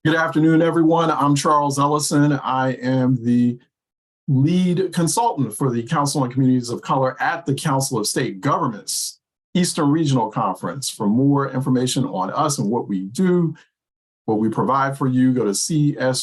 Good afternoon, everyone. I'm Charles Ellison. I am the lead consultant for the Council on Communities of Color at the Council of State Governments Eastern Regional Conference. For more information on us and what we do, what we provide for you, go to csg-erc.org.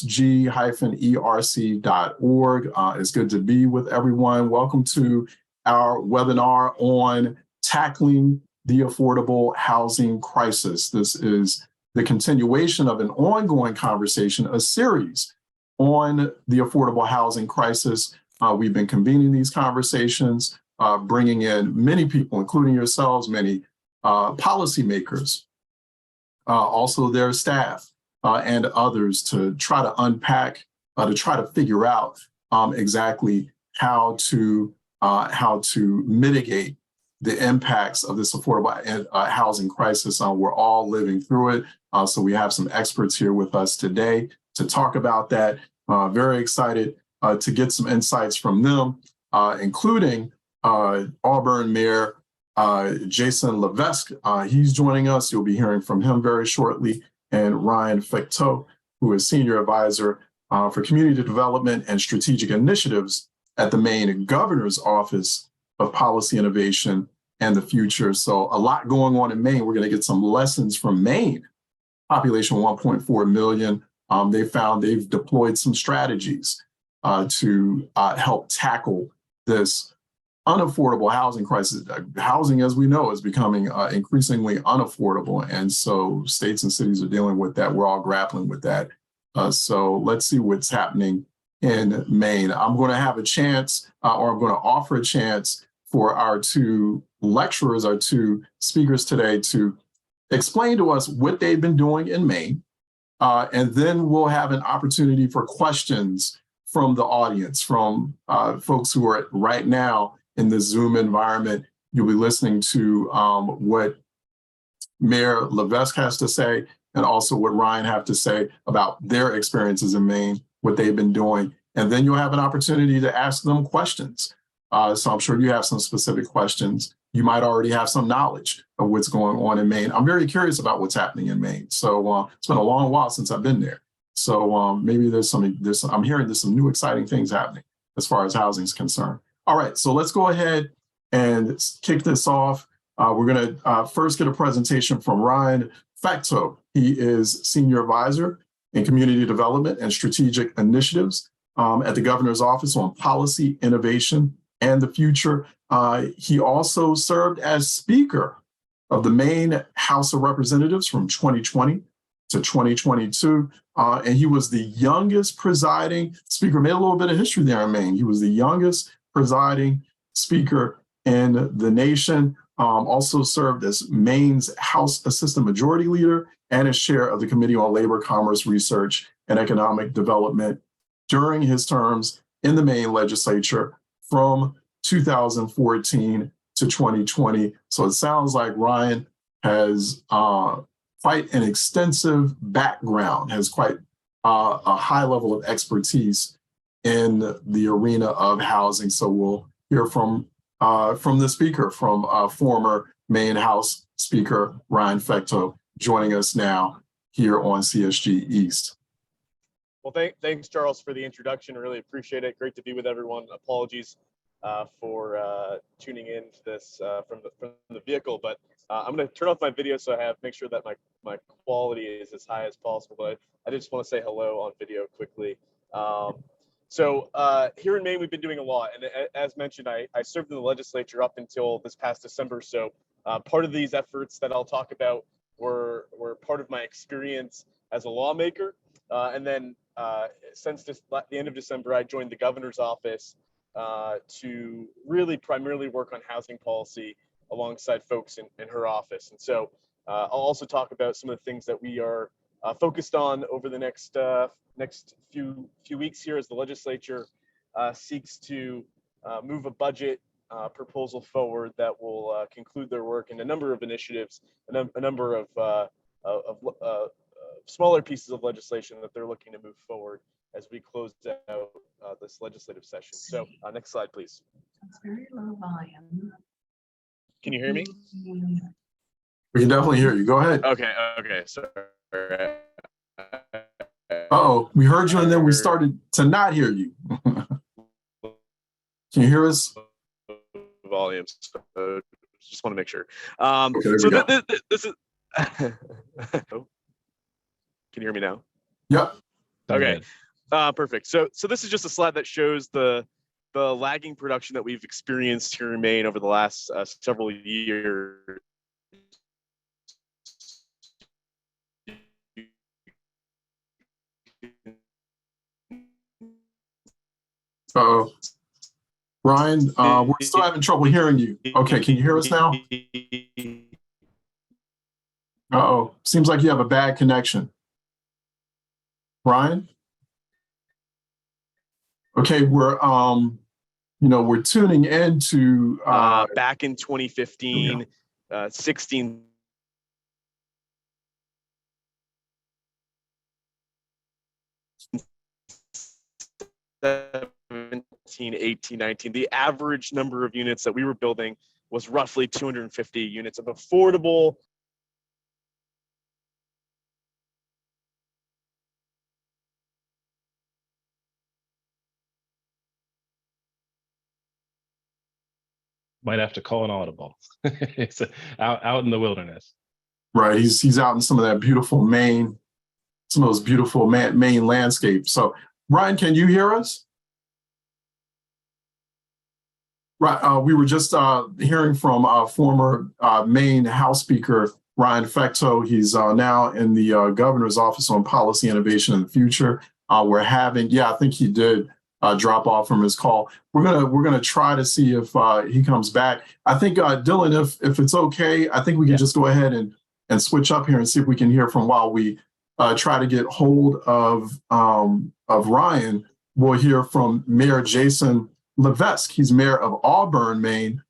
It's good to be with everyone. Welcome to our webinar on tackling the affordable housing crisis. This is the continuation of an ongoing conversation, a series on the affordable housing crisis. We've been convening these conversations, bringing in many people, including yourselves, many policymakers, also their staff and others, to try to unpack, to try to figure out exactly how to mitigate the impacts of this affordable housing crisis. We're all living through it. So we have some experts here with us today to talk about that. Very excited to get some insights from them, including Auburn Mayor Jason Levesque. He's joining us. You'll be hearing from him very shortly. And Ryan Fecteau, who is Senior Advisor for Community Development and Strategic Initiatives at the Maine Governor's Office of Policy Innovation and the Future. So a lot going on in Maine. We're going to get some lessons from Maine. Population 1.4 million. They've deployed some strategies to help tackle this unaffordable housing crisis. Housing, as we know, is becoming increasingly unaffordable. And so states and cities are dealing with that. We're all grappling with that. So let's see what's happening in Maine. I'm going to have a chance, or I'm going to offer a chance for our two lecturers, our two speakers today, to explain to us what they've been doing in Maine. And then we'll have an opportunity for questions from the audience, from folks who are right now in the Zoom environment. You'll be listening to what Mayor Levesque has to say, and also what Ryan have to say about their experiences in Maine, what they've been doing. And then you'll have an opportunity to ask them questions. So I'm sure you have some specific questions. You might already have some knowledge of what's going on in Maine. I'm very curious about what's happening in Maine. So it's been a long while since I've been there. So maybe I'm hearing there's some new exciting things happening as far as housing is concerned. All right, so let's go ahead and kick this off. We're going to first get a presentation from Ryan Fecteau. He is Senior Advisor in Community Development and Strategic Initiatives at the Governor's Office on Policy, Innovation, and the Future. He also served as Speaker of the Maine House of Representatives from 2020 to 2022. And he was the youngest presiding speaker, made a little bit of history there in Maine. He was the youngest presiding speaker in the nation. Also served as Maine's House Assistant Majority Leader and as chair of the Committee on Labor, Commerce, Research, and Economic Development during his terms in the Maine legislature from 2014 to 2020. So it sounds like Ryan has quite an extensive background, has quite a high level of expertise in the arena of housing. So we'll hear from the speaker, from former Maine House Speaker Ryan Fecteau, joining us now here on CSG East. Well, thanks, Charles, for the introduction. I really appreciate it. Great to be with everyone. Apologies for tuning in to this from the vehicle, but I'm going to turn off my video so make sure that my quality is as high as possible. But I just want to say hello on video quickly. So here in Maine, we've been doing a lot, and as mentioned, I served in the legislature up until this past December. So part of these efforts that I'll talk about were part of my experience as a lawmaker, and then since the end of December, I joined the governor's office to really primarily work on housing policy alongside folks in her office. And so I'll also talk about some of the things that we are focused on over the next few weeks here as the legislature seeks to move a budget proposal forward that will conclude their work in a number of initiatives, a number of smaller pieces of legislation that they're looking to move forward as we close out this legislative session. So next slide, please. It's very low volume. Can you hear me? We can definitely hear you. Go ahead. Okay. Sorry. Uh-oh, we heard you and then we started to not hear you. Can you hear us? Volumes. Just want to make sure. Okay, So this is. Can you hear me now? Yep. Okay. Perfect. So this is just a slide that shows the lagging production that we've experienced here in Maine over the last several years. Uh-oh. Ryan, we're still having trouble hearing you. Okay, can you hear us now? Uh-oh, seems like you have a bad connection. Ryan? Okay, we're we're tuning into back in 2015, 16. 17, 18, 19, the average number of units that we were building was roughly 250 units of affordable. Might have to call an audible. It's out in the wilderness. Right, he's out in some of that beautiful Maine, some of those beautiful Maine landscapes. So, Ryan, can you hear us? Right, we were just hearing from former Maine House Speaker Ryan Fecteau. He's now in the governor's office on policy innovation in the future. We're having, I think he did drop off from his call. We're gonna try to see if he comes back. I think Dylan, if it's okay, I think we can just go ahead and switch up here and see if we can hear from while we try to get hold of Ryan. We'll hear from Mayor Jason Levesque. He's mayor of Auburn, Maine.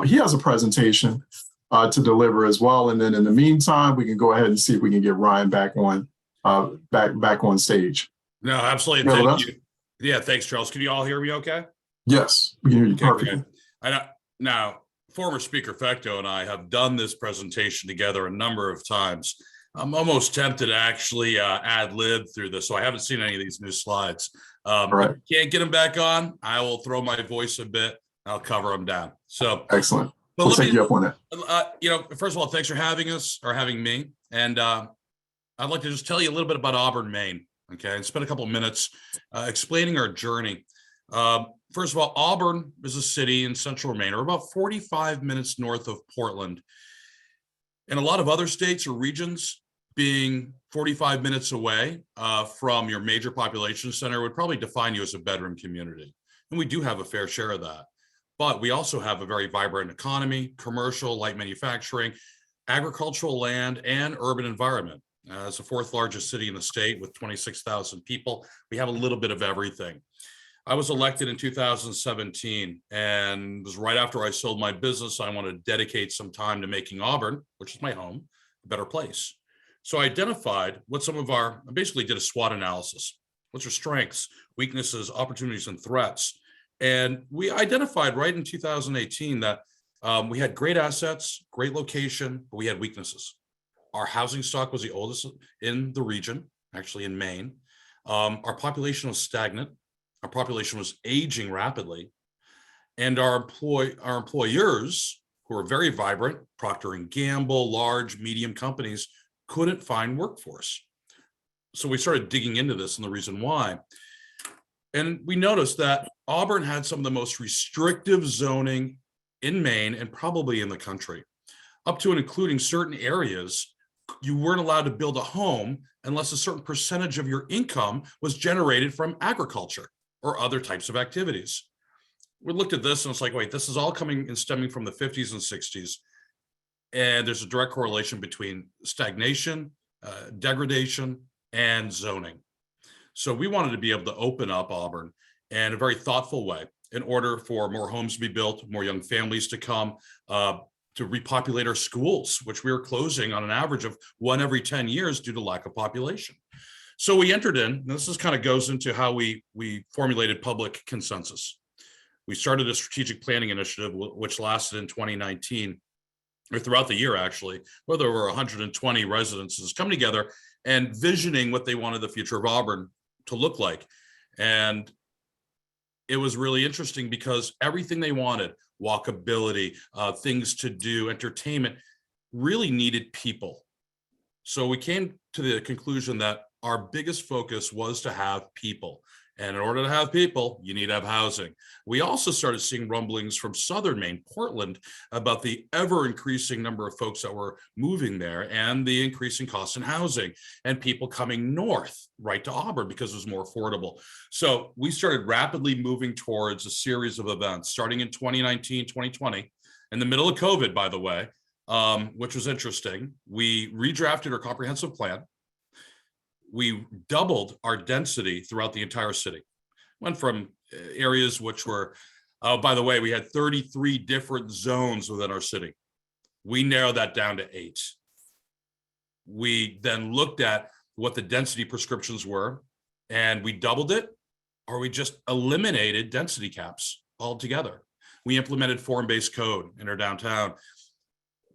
He has a presentation to deliver as well. And then in the meantime, we can go ahead and see if we can get Ryan back on back on stage. No, absolutely. Mayor Thank Levesque? you. Yeah, thanks, Charles. Can you all hear me okay? Yes, we can hear you perfectly. Great. I know. Now, former Speaker Fecteau and I have done this presentation together a number of times. I'm almost tempted to actually ad-lib through this, so I haven't seen any of these new slides. Right. If you can't get them back on, I will throw my voice a bit. I'll cover them down. So Excellent. But We'll take you up on that. First of all, thanks for having us or having me. And I'd like to just tell you a little bit about Auburn, Maine. Okay, and spend a couple of minutes explaining our journey. First of all, Auburn is a city in central Maine, or about 45 minutes north of Portland. And a lot of other states or regions being 45 minutes away from your major population center would probably define you as a bedroom community. And we do have a fair share of that. But we also have a very vibrant economy, commercial, light manufacturing, agricultural land, and urban environment. As the fourth largest city in the state with 26,000 people, we have a little bit of everything. I was elected in 2017, and it was right after I sold my business. I wanted to dedicate some time to making Auburn, which is my home, a better place. So I identified what I basically did a SWOT analysis. What's your strengths, weaknesses, opportunities, and threats? And we identified right in 2018 that we had great assets, great location, but we had weaknesses. Our housing stock was the oldest in the region, actually in Maine. Our population was stagnant. Our population was aging rapidly. And our employers, who are very vibrant, Procter & Gamble, large, medium companies, couldn't find workforce. So we started digging into this and the reason why. And we noticed that Auburn had some of the most restrictive zoning in Maine and probably in the country, up to and including certain areas. You weren't allowed to build a home unless a certain percentage of your income was generated from agriculture or other types of activities. We looked at this and it's like, wait, this is all coming and stemming from the 50s and 60s. And there's a direct correlation between stagnation, degradation, and zoning. So we wanted to be able to open up Auburn in a very thoughtful way in order for more homes to be built, more young families to come, to repopulate our schools, which we were closing on an average of 1 every 10 years due to lack of population. So we entered in, and this kind of goes into how we formulated public consensus. We started a strategic planning initiative, which lasted in 2019, or throughout the year, actually, where there were 120 residences coming together and visioning what they wanted the future of Auburn to look like. And it was really interesting because everything they wanted, walkability, things to do, entertainment, really needed people. So we came to the conclusion that our biggest focus was to have people. And in order to have people, you need to have housing. We also started seeing rumblings from southern Maine, Portland, about the ever increasing number of folks that were moving there and the increasing costs in housing and people coming north right to Auburn because it was more affordable. So we started rapidly moving towards a series of events starting in 2019, 2020, in the middle of COVID, by the way, which was interesting. We redrafted our comprehensive plan. We doubled our density throughout the entire city. Went from areas which were, oh, by the way, we had 33 different zones within our city. We narrowed that down to 8. We then looked at what the density prescriptions were, and we doubled it, or we just eliminated density caps altogether. We implemented form-based code in our downtown.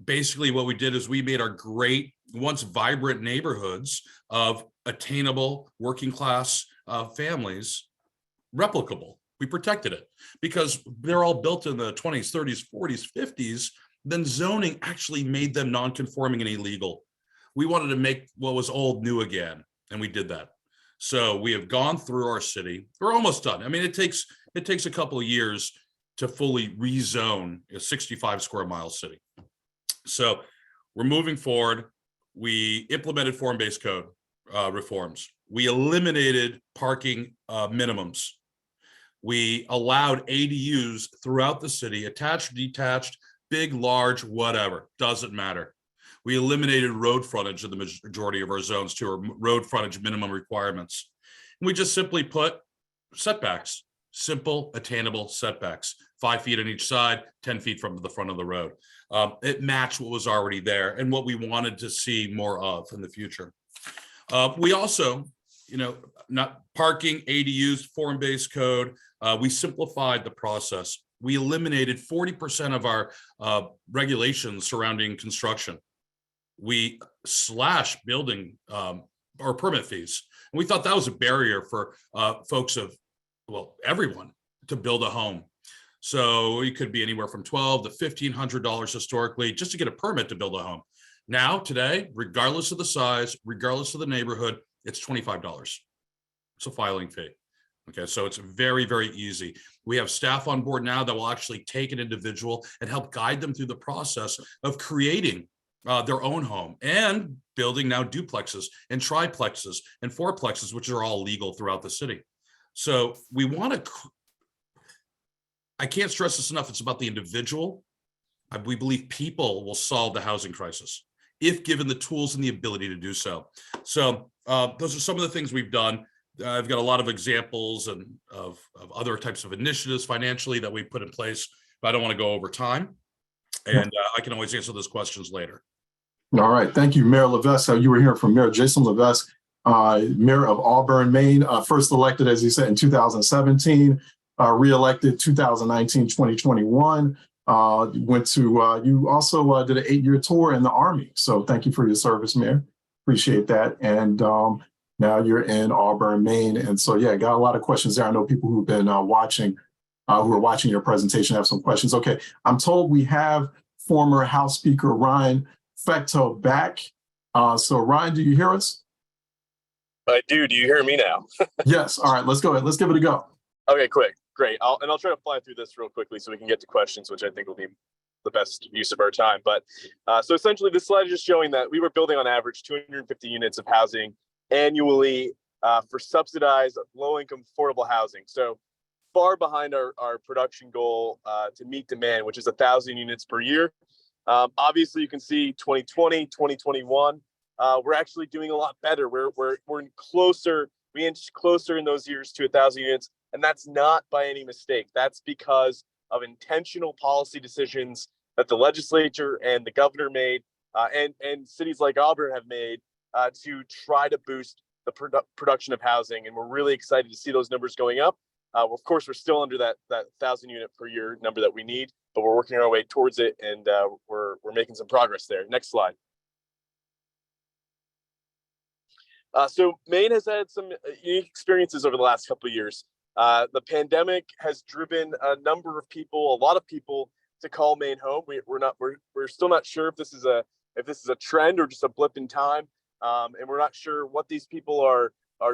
Basically, what we did is we made our great, once vibrant neighborhoods of attainable working class families replicable. We protected it because they're all built in the 20s, 30s, 40s, 50s. Then zoning actually made them non-conforming and illegal. We wanted to make what was old new again, and we did that. So we have gone through our city. We're almost done. I mean, it takes a couple of years to fully rezone a 65 square mile city. So we're moving forward. We implemented form-based code reforms. We eliminated parking minimums. We allowed ADUs throughout the city, attached, detached, big, large, whatever, doesn't matter. We eliminated road frontage in the majority of our zones to our road frontage minimum requirements. And we just simply put setbacks, simple, attainable setbacks, 5 feet on each side, 10 feet from the front of the road. It matched what was already there and what we wanted to see more of in the future. We also, not parking, ADUs, form-based code, we simplified the process. We eliminated 40% of our regulations surrounding construction. We slashed building or permit fees. And we thought that was a barrier for folks of, well, everyone to build a home. So it could be anywhere from $1,200 to $1,500 historically just to get a permit to build a home. Now, today, regardless of the size, regardless of the neighborhood, it's $25. It's a filing fee. Okay, so it's very, very easy. We have staff on board now that will actually take an individual and help guide them through the process of creating their own home and building now duplexes and triplexes and fourplexes, which are all legal throughout the city. So we want to, I can't stress this enough, it's about the individual. We believe people will solve the housing crisis if given the tools and the ability to do so. So those are some of the things we've done. I've got a lot of examples and of other types of initiatives financially that we put in place, but I don't want to go over time. And I can always answer those questions later. All right. Thank you, Mayor Lewiston. You were hearing from Mayor Jason Lewiston, Mayor of Auburn, Maine, first elected, as he said, in 2017, re-elected 2019, 2021. Went to, you also did an 8-year tour in the Army. So thank you for your service, Mayor. Appreciate that. And now you're in Auburn, Maine. And so, yeah, got a lot of questions there. I know people who've been watching, who are watching your presentation have some questions. Okay, I'm told we have former House Speaker Ryan Fecteau back. So Ryan, do you hear us? I do. Do you hear me now? Yes. All right, let's go ahead. Let's give it a go. Okay, quick. Great. I'll try to fly through this real quickly so we can get to questions, which I think will be the best use of our time. But so essentially this slide is just showing that we were building on average 250 units of housing annually for subsidized low-income affordable housing. So far behind our production goal to meet demand, which is 1,000 units per year. Obviously, you can see 2020, 2021, we're actually doing a lot better. We're closer. We inched closer in those years to 1,000 units, and that's not by any mistake. That's because of intentional policy decisions that the legislature and the governor made, and cities like Auburn have made to try to boost the production of housing. And we're really excited to see those numbers going up. Of course, we're still under that 1,000 unit per year number that we need, but we're working our way towards it, and we're making some progress there. Next slide. So Maine has had some unique experiences over the last couple of years. The pandemic has driven a number of people, a lot of people, to call Maine home. We're still not sure if this is a trend or just a blip in time, and we're not sure what these people are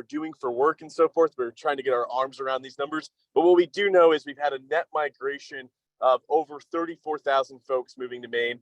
doing for work and so forth. We're trying to get our arms around these numbers. But what we do know is we've had a net migration of over 34,000 folks moving to Maine,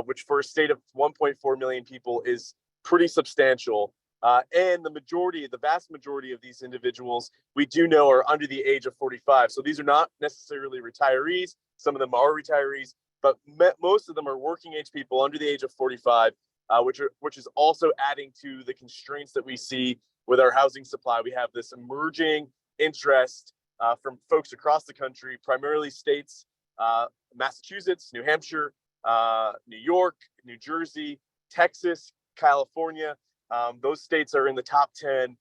which for a state of 1.4 million people is pretty substantial. And the vast majority of these individuals, we do know, are under the age of 45. So these are not necessarily retirees. Some of them are retirees, but most of them are working age people under the age of 45, which is also adding to the constraints that we see with our housing supply. We have this emerging interest from folks across the country, primarily states, Massachusetts, New Hampshire, New York, New Jersey, Texas, California. Those states are in the top 10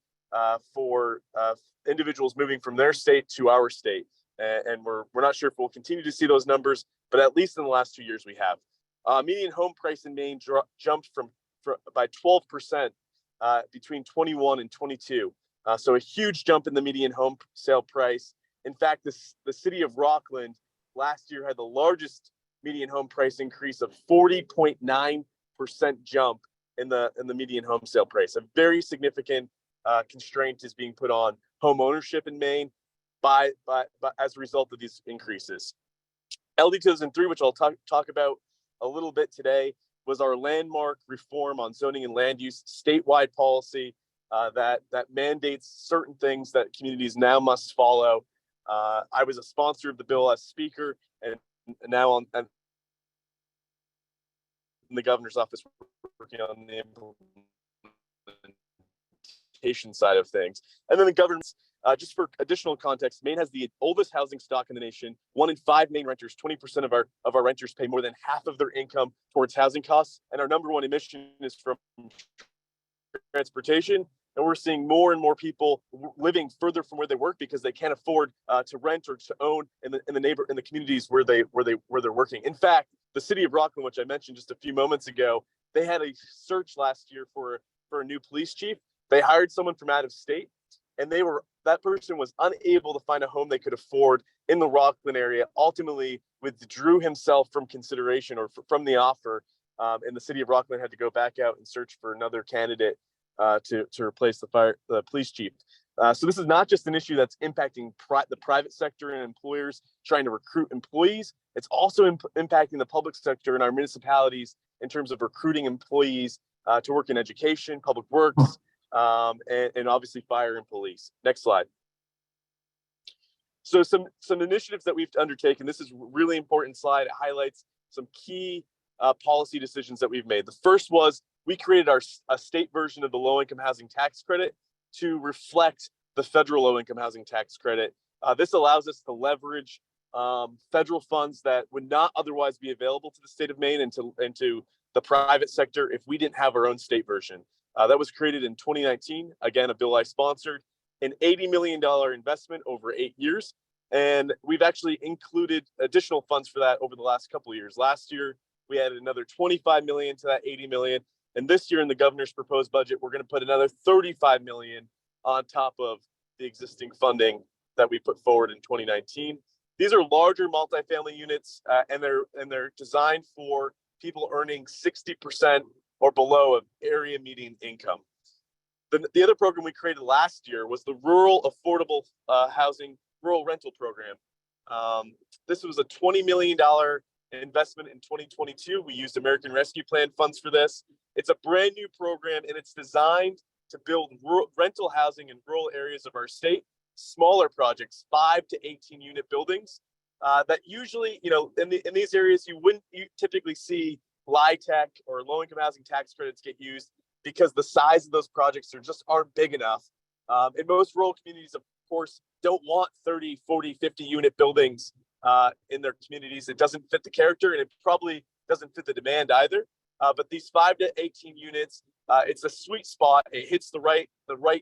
for individuals moving from their state to our state. And we're not sure if we'll continue to see those numbers, but at least in the last 2 years we have. Median home price in Maine jumped by 12% between 21 and 22. So a huge jump in the median home sale price. In fact, the city of Rockland last year had the largest median home price increase of 40.9% jump in the median home sale price. A very significant constraint is being put on home ownership in Maine by as a result of these increases. LD 2003, which I'll talk about a little bit today, was our landmark reform on zoning and land use statewide policy that mandates certain things that communities now must follow. I was a sponsor of the bill as speaker, and now in the governor's office working on the implementation side of things. And then the government's, just for additional context, Maine has the oldest housing stock in the nation. 1 in 5 Maine renters, 20% of our renters pay more than half of their income towards housing costs. And our number one emission is from transportation. And we're seeing more and more people living further from where they work because they can't afford to rent or to own in the communities where they're working. In fact, the city of Rockland, which I mentioned just a few moments ago, they had a search last year for a new police chief. They hired someone from out of state, and that person was unable to find a home they could afford in the Rockland area. Ultimately, withdrew himself from consideration or from the offer, and the city of Rockland had to go back out and search for another candidate to replace the police chief. So this is not just an issue that's impacting the private sector and employers trying to recruit employees. It's also impacting the public sector and our municipalities in terms of recruiting employees to work in education, public works, and obviously fire and police. Next slide. So some initiatives that we've undertaken. This is a really important slide. It highlights some key policy decisions that we've made. The first was we created a state version of the low-income housing tax credit to reflect the federal low-income housing tax credit. This allows us to leverage federal funds that would not otherwise be available to the state of Maine and to the private sector if we didn't have our own state version. That was created in 2019. Again, a bill I sponsored, an $80 million investment over 8 years. And we've actually included additional funds for that over the last couple of years. Last year, we added another $25 million to that $80 million. And this year in the governor's proposed budget, we're going to put another $35 million on top of the existing funding that we put forward in 2019. These are larger multifamily units, and they're designed for people earning 60% or below of area median income. The other program we created last year was the Rural Affordable Housing Rural Rental Program. This was a $20 million investment in 2022. We used American Rescue Plan funds for this. It's a brand new program, and it's designed to build rental housing in rural areas of our state, smaller projects, 5 to 18 unit buildings that usually, in these areas, you typically see LIHTC or low income housing tax credits get used because the size of those projects aren't big enough. And most rural communities, of course, don't want 30, 40, 50 unit buildings in their communities. It doesn't fit the character, and it probably doesn't fit the demand either. But these 5 to 18 units, it's a sweet spot. It hits the right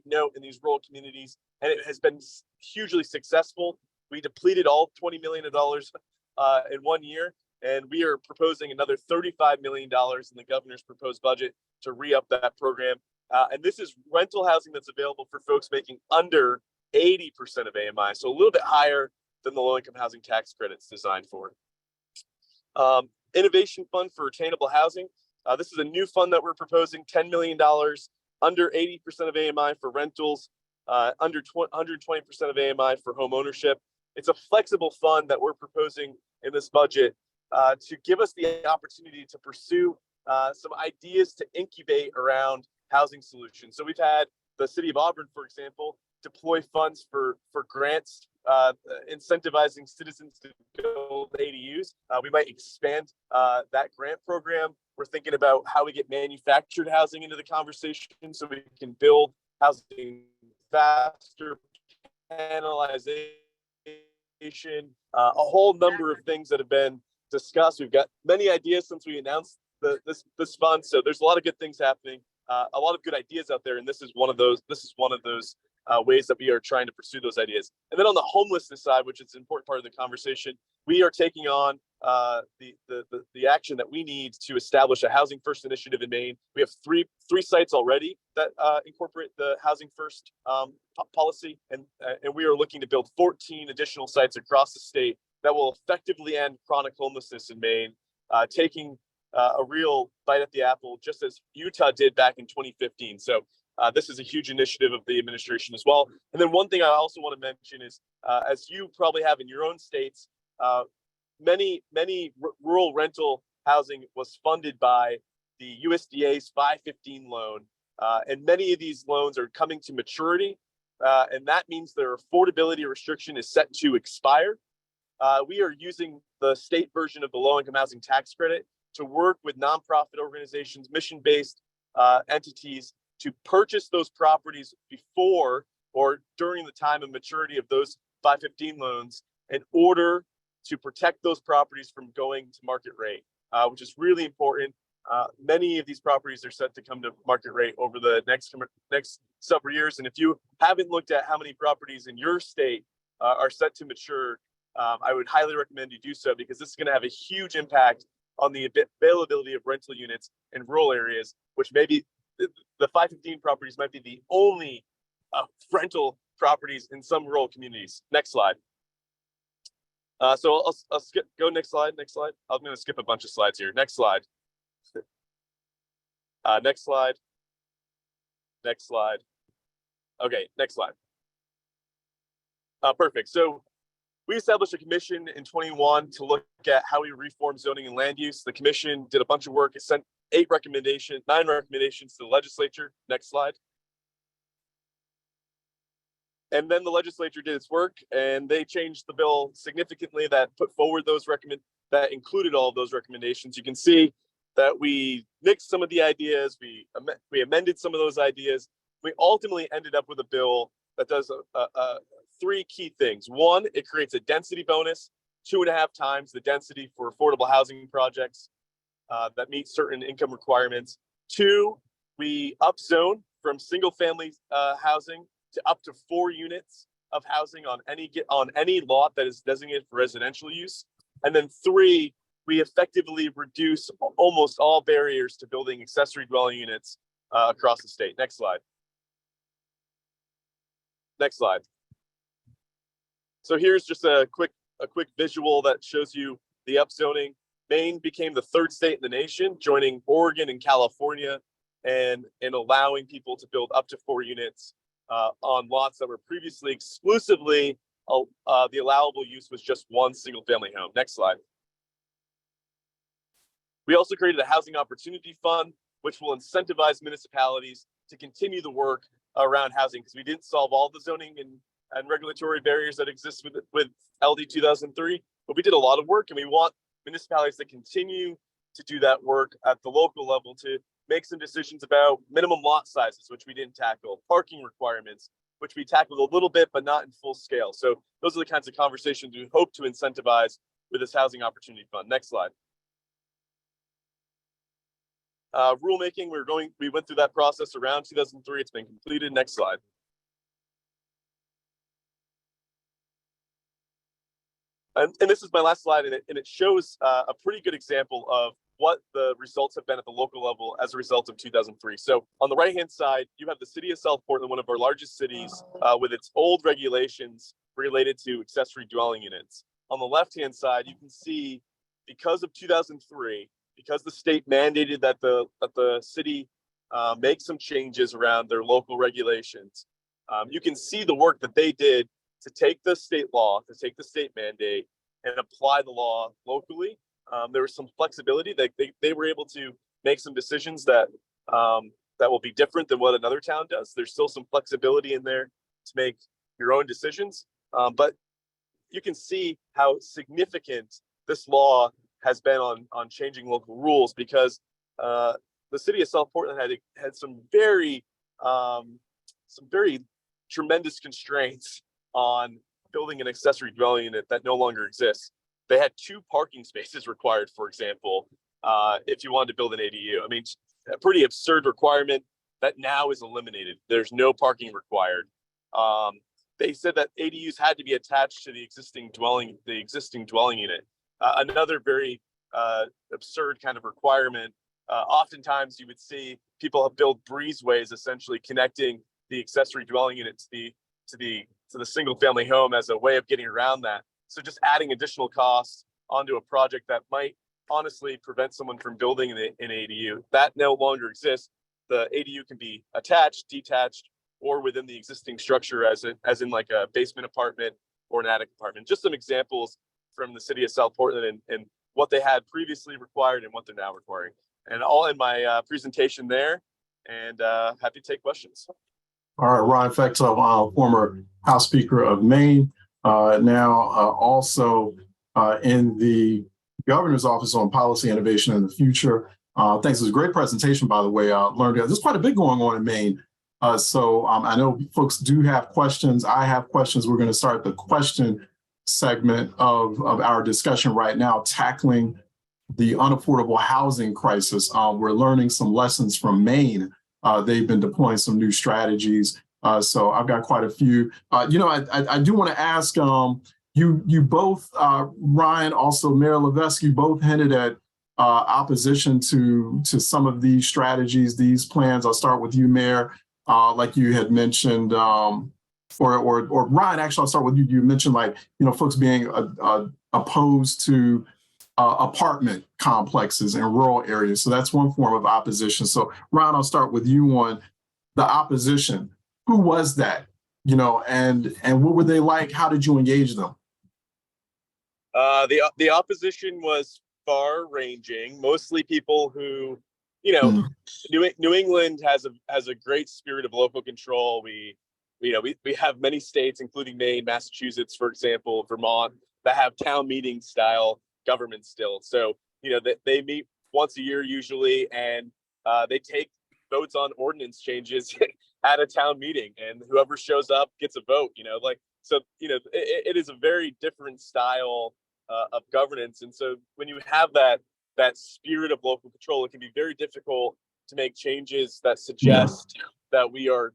note in these rural communities, and it has been hugely successful. We depleted all $20 million in 1 year, and we are proposing another $35 million in the governor's proposed budget to re-up that program. And this is rental housing that's available for folks making under 80% of AMI, so a little bit higher than the low-income housing tax credit's designed for. Innovation Fund for Attainable Housing. This is a new fund that we're proposing, $10 million, under 80% of AMI for rentals, under 120% of AMI for home ownership. It's a flexible fund that we're proposing in this budget to give us the opportunity to pursue some ideas to incubate around housing solutions. So we've had the city of Auburn, for example, deploy funds for grants, incentivizing citizens to build ADUs. We might expand that grant program. We're thinking about how we get manufactured housing into the conversation so we can build housing faster, panelization, a whole number of things that have been discussed. We've got many ideas since we announced this fund. So there's a lot of good things happening, a lot of good ideas out there, and this is one of those. Ways that we are trying to pursue those ideas. And then on the homelessness side, which is an important part of the conversation, we are taking on the action that we need to establish a housing first initiative in Maine. We have three sites already that incorporate the housing first policy, and we are looking to build 14 additional sites across the state that will effectively end chronic homelessness in Maine, taking a real bite at the apple, just as Utah did back in 2015. So this is a huge initiative of the administration as well. And then one thing I also want to mention is, as you probably have in your own states, many rural rental housing was funded by the USDA's 515 loan. And many of these loans are coming to maturity. And that means their affordability restriction is set to expire. We are using the state version of the low-income housing tax credit to work with nonprofit organizations, mission-based entities, to purchase those properties before or during the time of maturity of those 515 loans in order to protect those properties from going to market rate, which is really important. Many of these properties are set to come to market rate over the next several years. And if you haven't looked at how many properties in your state are set to mature, I would highly recommend you do so, because this is going to have a huge impact on the availability of rental units in rural areas, which maybe the 515 properties might be the only rental properties in some rural communities. Next slide. So I'll skip. Go next slide. Next slide. I'm going to skip a bunch of slides here. Next slide. Next slide. Next slide. Okay, next slide. Perfect. So we established a commission in 21 to look at how we reform zoning and land use. The commission did a bunch of work. It sent 9 recommendations to the legislature. Next slide. And then the legislature did its work, and they changed the bill significantly that put forward those that included all of those recommendations. You can see that we nixed some of the ideas, we amended some of those ideas. We ultimately ended up with a bill that does 3 key things. 1, it creates a density bonus, 2.5 times the density for affordable housing projects that meet certain income requirements. 2, we upzone from single family housing to up to 4 units of housing on any lot that is designated for residential use. And then 3, we effectively reduce almost all barriers to building accessory dwelling units across the state. Next slide. Next slide. So here's just a quick visual that shows you the upzoning. Maine became the 3rd state in the nation, joining Oregon and California, and allowing people to build up to 4 units on lots that were previously exclusively the allowable use was just 1 single family home. Next slide. We also created a housing opportunity fund, which will incentivize municipalities to continue the work around housing, because we didn't solve all the zoning and regulatory barriers that exist with LD 2003, but we did a lot of work, and we want municipalities to continue to do that work at the local level, to make some decisions about minimum lot sizes, which we didn't tackle, parking requirements, which we tackled a little bit, but not in full scale. So those are the kinds of conversations we hope to incentivize with this housing opportunity fund. Next slide. Rulemaking, we went through that process around 2003. It's been completed. Next slide. And this is my last slide, and it shows a pretty good example of what the results have been at the local level as a result of 2003. So on the right-hand side, you have the city of South Portland, one of our largest cities, with its old regulations related to accessory dwelling units. On the left-hand side, you can see because of 2003, because the state mandated that the city make some changes around their local regulations, you can see the work that they did to take the state law, to take the state mandate and apply the law locally. There was some flexibility that they were able to make some decisions that will be different than what another town does. There's still some flexibility in there to make your own decisions. But you can see how significant this law has been on changing local rules, because the city of South Portland had some very tremendous constraints on building an accessory dwelling unit that no longer exists. They had 2 parking spaces required, for example, if you wanted to build an ADU. I mean, a pretty absurd requirement that now is eliminated. There's no parking required. They said that ADUs had to be attached to the existing dwelling unit. Another very absurd kind of requirement. Oftentimes, you would see people have built breezeways, essentially connecting the accessory dwelling unit to the single family home as a way of getting around that. So just adding additional costs onto a project that might honestly prevent someone from building an ADU. That no longer exists. The ADU can be attached, detached, or within the existing structure as in like a basement apartment or an attic apartment. Just some examples from the city of South Portland and what they had previously required and what they're now requiring. And all in my presentation there, and happy to take questions. All right, Ron Fecteau, former House Speaker of Maine, now also in the Governor's Office on Policy Innovation in the Future. Thanks. It was a great presentation, by the way. Learned there's quite a bit going on in Maine. So I know folks do have questions. I have questions. We're going to start the question segment of our discussion right now, tackling the unaffordable housing crisis. We're learning some lessons from Maine. They've been deploying some new strategies. So I've got quite a few. I do want to ask you both, Ryan, also Mayor Levesque, you both hinted at opposition to some of these strategies, these plans. I'll start with you, Mayor. Like you had mentioned, or Ryan, actually, I'll start with you. You mentioned folks being opposed to apartment complexes in rural areas. So that's one form of opposition. So Ryan, I'll start with you on the opposition. Who was that? And what were they like? How did you engage them? The opposition was far-ranging, mostly people who, New England has a great spirit of local control. We have many states, including Maine, Massachusetts, for example, Vermont, that have town meeting style government still. So, they meet once a year usually, and they take votes on ordinance changes at a town meeting, and whoever shows up gets a vote, it is a very different style of governance. And so when you have that spirit of local control, it can be very difficult to make changes that suggest that we're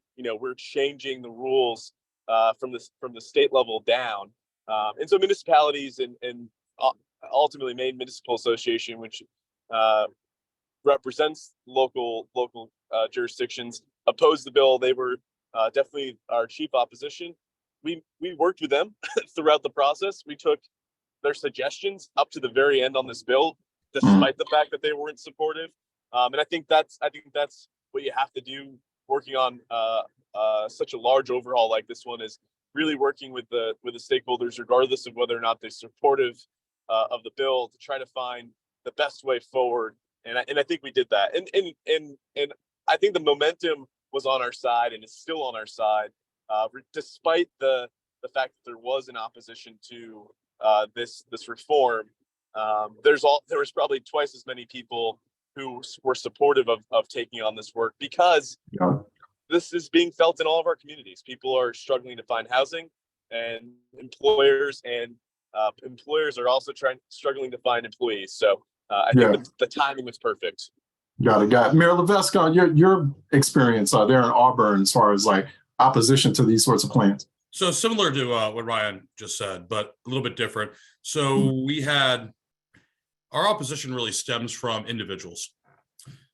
changing the rules from the state level down. And so municipalities and ultimately Maine Municipal Association, which represents local jurisdictions, opposed the bill. They were definitely our chief opposition. We worked with them throughout the process. We took their suggestions up to the very end on this bill, despite the fact that they weren't supportive. And I think that's what you have to do working on such a large overhaul like this one, is really working with the stakeholders, regardless of whether or not they're supportive of the bill, to try to find the best way forward. And I think we did that. And I think the momentum was on our side and is still on our side, despite the fact that there was an opposition to this reform. There was probably twice as many people who were supportive of taking on this work, because this is being felt in all of our communities. People are struggling to find housing, and employers are also struggling to find employees. So I think the timing was perfect. Got it. Mayor Levesque, your experience there in Auburn as far as opposition to these sorts of plans. So similar to what Ryan just said, but a little bit different. So we had our opposition really stems from individuals.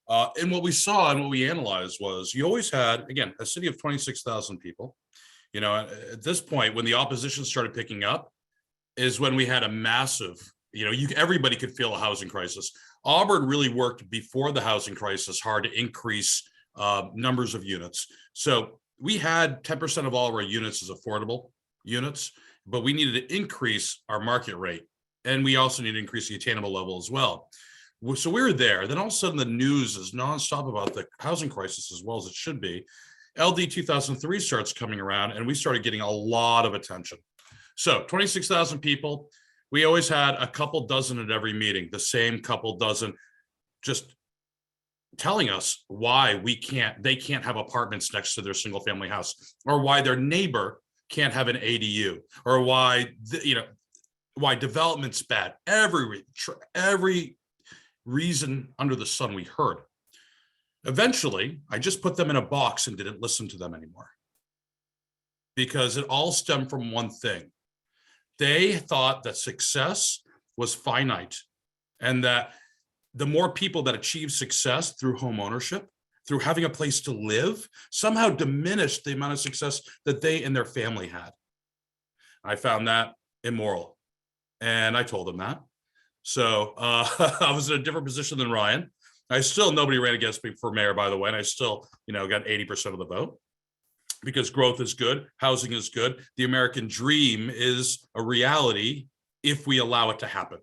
And what we saw and what we analyzed was you always had, again, a city of 26,000 people. You know, at this point, when the opposition started picking up, is when we had a massive, you know, everybody could feel a housing crisis. Auburn really worked before the housing crisis hard to increase numbers of units. So we had 10% of all of our units as affordable units, but we needed to increase our market rate. And we also need to increase the attainable level as well. So we were there. Then all of a sudden the news is nonstop about the housing crisis, as well as it should be. LD 2003 starts coming around and we started getting a lot of attention. So 26,000 people, we always had a couple dozen at every meeting, the same couple dozen, just telling us why they can't have apartments next to their single family house, or why their neighbor can't have an ADU, or why, why development's bad. Every reason under the sun we heard. Eventually, I just put them in a box and didn't listen to them anymore, because it all stemmed from one thing. They thought that success was finite, and that the more people that achieve success through home ownership, through having a place to live, somehow diminished the amount of success that they and their family had. I found that immoral, and I told them that. So I was in a different position than Ryan. Nobody ran against me for mayor, by the way, and I still, got 80% of the vote. Because growth is good, housing is good. The American dream is a reality if we allow it to happen.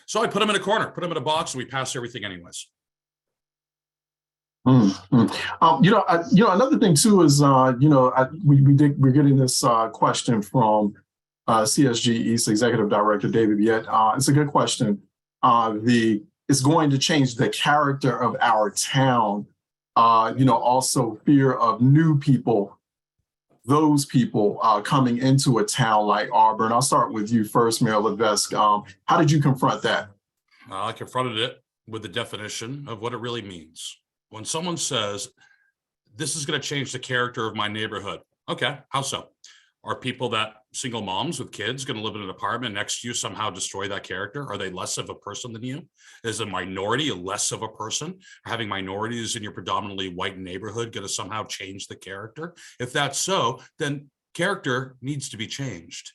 So I put them in a corner, put them in a box, and we pass everything anyways. Another thing too is, we're getting this question from CSG East Executive Director David YIMBY-est. It's a good question. It's going to change the character of our town. Also fear of new people. Those people coming into a town like Auburn. I'll start with you first, Mayor Levesque. How did you confront that? I confronted it with the definition of what it really means. When someone says, this is going to change the character of my neighborhood. Okay, how so? Are people that single moms with kids going to live in an apartment next to you somehow destroy that character? Are they less of a person than you? Is a minority less of a person? Having minorities in your predominantly white neighborhood going to somehow change the character? If that's so, then character needs to be changed.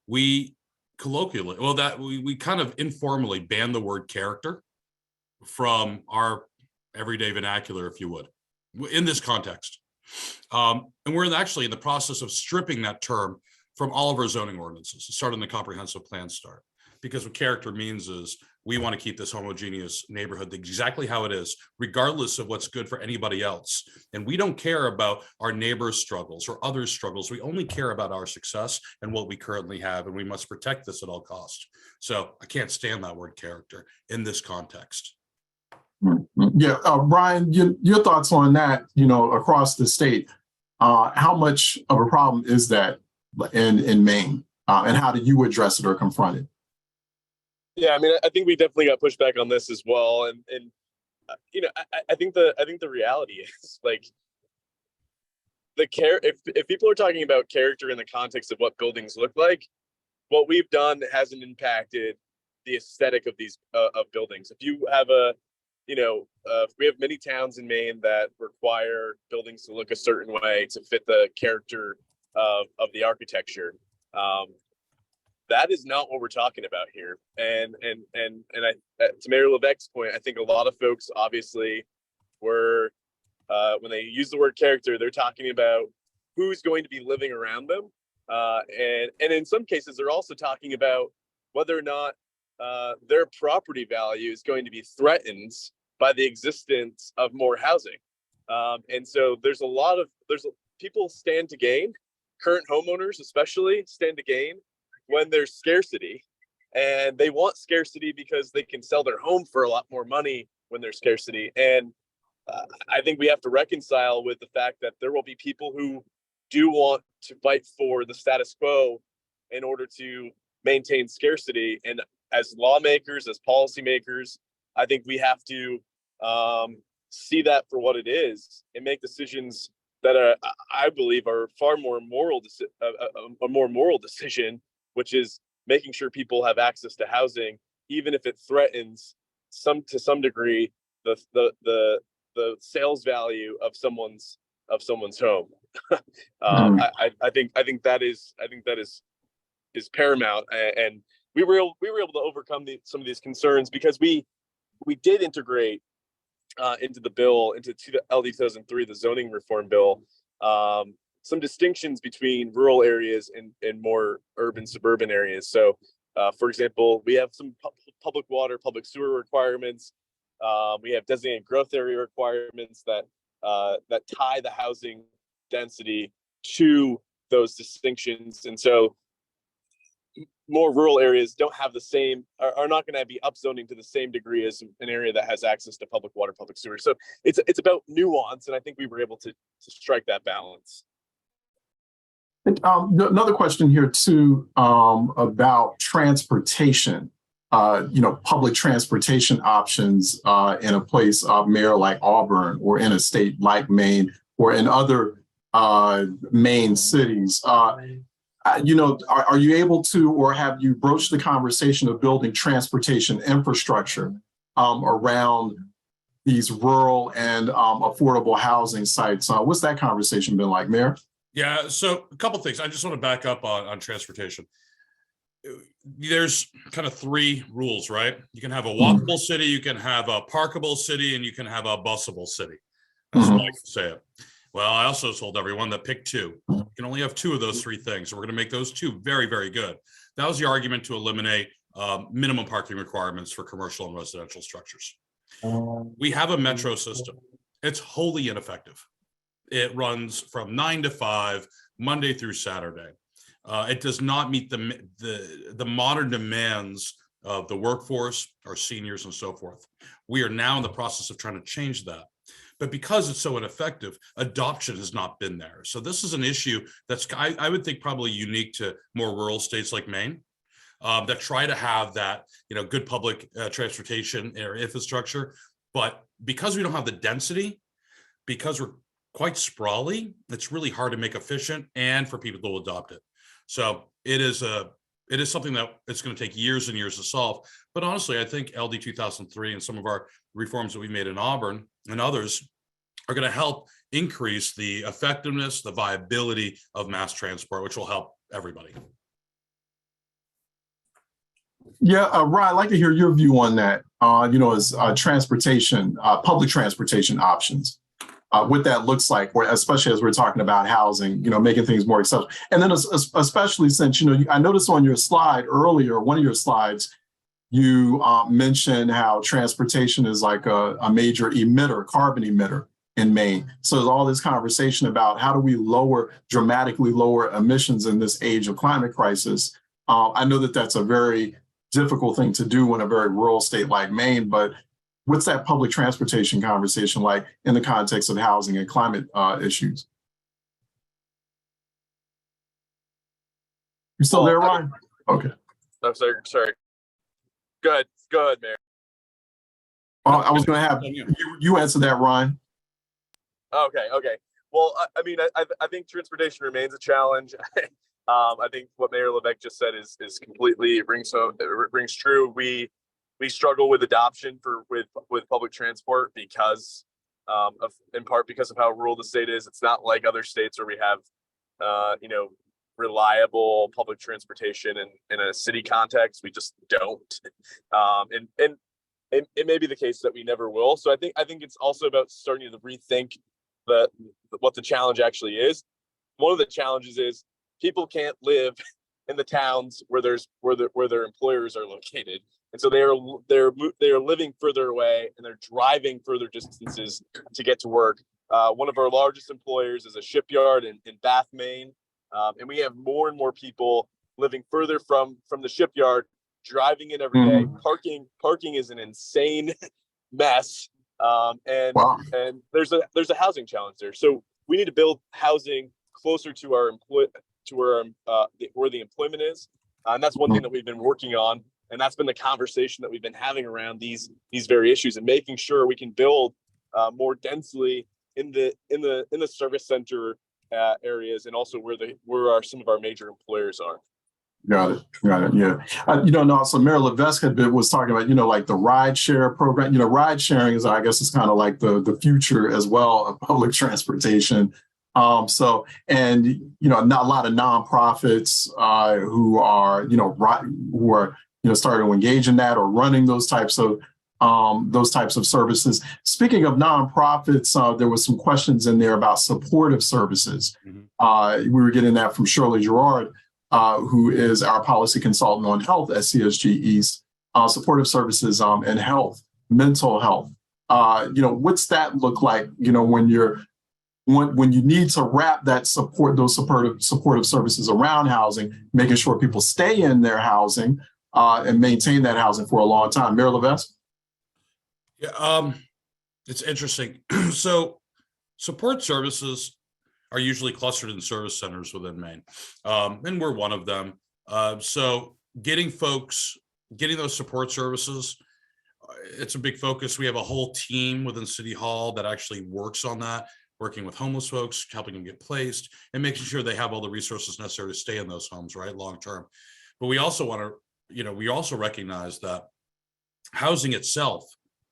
We colloquially, we kind of informally ban the word character from our everyday vernacular, if you would, in this context. And we're actually in the process of stripping that term from all of our zoning ordinances, starting the comprehensive plan start. Because what character means is we want to keep this homogeneous neighborhood exactly how it is, regardless of what's good for anybody else. And we don't care about our neighbors' struggles or others' struggles. We only care about our success and what we currently have, and we must protect this at all costs. So I can't stand that word character in this context. Yeah, Brian, your thoughts on that, across the state, how much of a problem is that in Maine, and how do you address it or confront it? Yeah, I mean, I think we definitely got pushback on this as well. And I think the reality is, like, if people are talking about character in the context of what buildings look like, what we've done hasn't impacted the aesthetic of these of buildings. If you have we have many towns in Maine that require buildings to look a certain way to fit the character of the architecture. That is not what we're talking about here. And to Mayor Levesque's point, I think a lot of folks obviously were, when they use the word character, they're talking about who's going to be living around them. And in some cases, they're also talking about whether or not their property value is going to be threatened by the existence of more housing. And so there's people stand to gain, current homeowners especially stand to gain when there's scarcity, and they want scarcity because they can sell their home for a lot more money when there's scarcity. And I think we have to reconcile with the fact that there will be people who do want to fight for the status quo in order to maintain scarcity. And as lawmakers, as policymakers, I think we have to see that for what it is and make decisions that I believe are far more moral, a more moral decision, which is making sure people have access to housing even if it threatens to some degree the sales value of someone's home. I think that is paramount, and we were able to overcome some of these concerns because we did integrate into the bill, into LD 2003, the zoning reform bill, some distinctions between rural areas and more urban suburban areas. So, for example, we have some public water, public sewer requirements. We have designated growth area requirements that tie the housing density to those distinctions, and so more rural areas don't have the same, are not going to be upzoning to the same degree as an area that has access to public water, public sewer. So it's about nuance, and I think we were able to strike that balance. Another question here too, about transportation. Public transportation options in a place Mayor like Auburn, or in a state like Maine, or in other Maine cities. Are you able to, or have you broached the conversation of building transportation infrastructure around these rural and affordable housing sites? What's that conversation been like, Mayor? Yeah, so a couple things. I just want to back up on transportation. There's kind of three rules, right? You can have a walkable city, you can have a parkable city, and you can have a busable city. That's what I can say it. Well, I also told everyone that pick two. You can only have two of those three things. So we're going to make those two very, very good. That was the argument to eliminate minimum parking requirements for commercial and residential structures. We have a metro system. It's wholly ineffective. It runs from 9 to 5, Monday through Saturday. It does not meet the modern demands of the workforce, our seniors, and so forth. We are now in the process of trying to change that. But because it's so ineffective, adoption has not been there. So this is an issue that's, I would think, probably unique to more rural states like Maine, that try to have that, good public transportation or infrastructure. But because we don't have the density, because we're quite sprawly, it's really hard to make efficient and for people to adopt it. So it is something that it's going to take years and years to solve. But honestly, I think LD 2003 and some of our reforms that we made in Auburn and others are going to help increase the effectiveness, the viability of mass transport, which will help everybody. Yeah, Ryan, I'd like to hear your view on that, as transportation, public transportation options. What that looks like, or especially as we're talking about housing, making things more accessible. And then especially since, I noticed on your slide earlier, one of your slides, you mentioned how transportation is like a major carbon emitter in Maine. So there's all this conversation about how do we dramatically lower emissions in this age of climate crisis. I know that that's a very difficult thing to do in a very rural state like Maine, but what's that public transportation conversation like in the context of housing and climate issues? You still there, Ryan? Okay. I'm sorry. Go ahead, Mayor. I was going to have you answer that, Ryan. Okay. Well, I think transportation remains a challenge. I think what Mayor Levesque just said is completely rings true. We struggle with adoption with public transport because in part because of how rural the state is. It's not like other states where we have reliable public transportation in a city context. We just don't. And it may be the case that we never will. So I think it's also about starting to rethink what the challenge actually is. One of the challenges is people can't live in the towns where their employers are located. And so they are living further away, and they're driving further distances to get to work. One of our largest employers is a shipyard in Bath, Maine, and we have more and more people living further from the shipyard, driving in every day. Parking is an insane mess, and there's a housing challenge there. So we need to build housing closer to where the employment is, and that's one thing that we've been working on. And that's been the conversation that we've been having around these very issues, and making sure we can build more densely in the service center areas, and also where some of our major employers are. Got it. Got it. Yeah. And also Mayor Levesque was talking about, like the ride share program. Ride sharing is, I guess, it's kind of like the future as well of public transportation. Not a lot of nonprofits who are, starting to engage in that or running those types of services. Speaking of nonprofits, there was some questions in there about supportive services. We were getting that from Shirley Gerard, who is our policy consultant on health at CSG East, supportive services and health, mental health. What's that look like, when you need to wrap those supportive services around housing, making sure people stay in their housing and maintain that housing for a long time. Mayor Levesque? Yeah, it's interesting. So support services are usually clustered in service centers within Maine, and we're one of them. So getting those support services, it's a big focus. We have a whole team within City Hall that actually works on that, working with homeless folks, helping them get placed, and making sure they have all the resources necessary to stay in those homes, right, long term. But we also want to, we also recognize that housing itself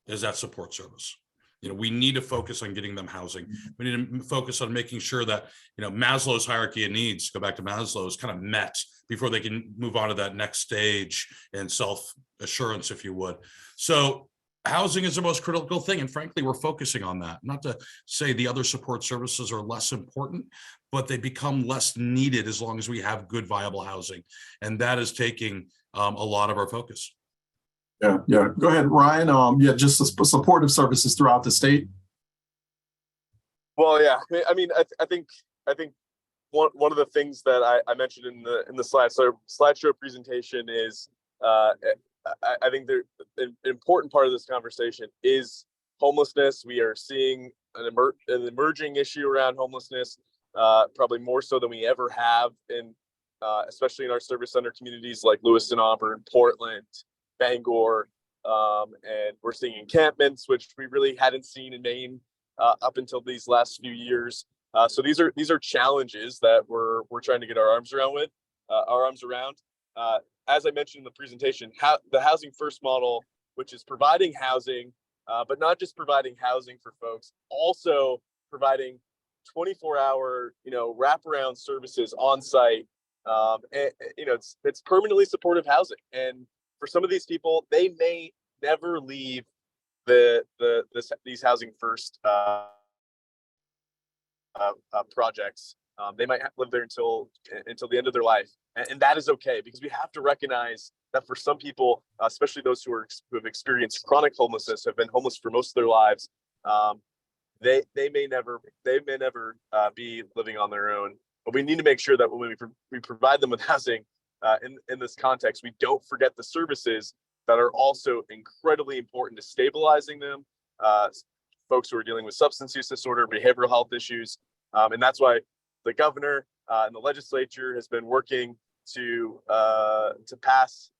is that support service. We need to focus on getting them housing. We need to focus on making sure that, Maslow's hierarchy of needs, go back to Maslow, is kind of met before they can move on to that next stage and self-assurance, if you would. So housing is the most critical thing. And frankly, we're focusing on that. Not to say the other support services are less important, but they become less needed as long as we have good, viable housing. And that is taking a lot of our focus. Yeah. Go ahead, Ryan. Just supportive services throughout the state. Well, yeah. I mean, I think one of the things that I mentioned in the slideshow presentation is I think an important part of this conversation is homelessness. We are seeing an emerging issue around homelessness, probably more so than we ever have especially in our service center communities like Lewiston, Auburn, Portland, Bangor, and we're seeing encampments, which we really hadn't seen in Maine up until these last few years. So these are challenges that we're trying to get our arms around. As I mentioned in the presentation, the housing first model, which is providing housing, but not just providing housing for folks, also providing 24-hour, wraparound services on site. It's permanently supportive housing, and for some of these people, they may never leave these housing first projects. They might live there until the end of their life, and that is okay, because we have to recognize that for some people, especially those who have experienced chronic homelessness, have been homeless for most of their lives, they may never be living on their own. But we need to make sure that when we provide them with housing in this context, we don't forget the services that are also incredibly important to stabilizing them. Folks who are dealing with substance use disorder, behavioral health issues, and that's why the governor and the legislature has been working to pass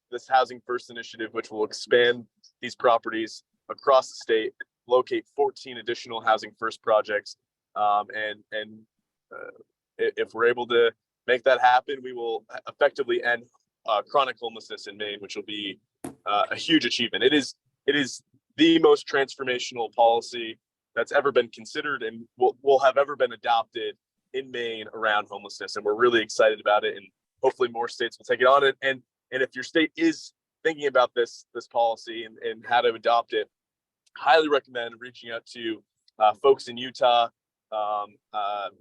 this Housing First initiative, which will expand these properties across the state, locate 14 additional Housing First projects, and if we're able to make that happen, we will effectively end chronic homelessness in Maine, which will be a huge achievement. It is the most transformational policy that's ever been considered and will have ever been adopted in Maine around homelessness, and we're really excited about it. And hopefully, more states will take it on. And if your state is thinking about this policy and how to adopt it, highly recommend reaching out to folks in Utah.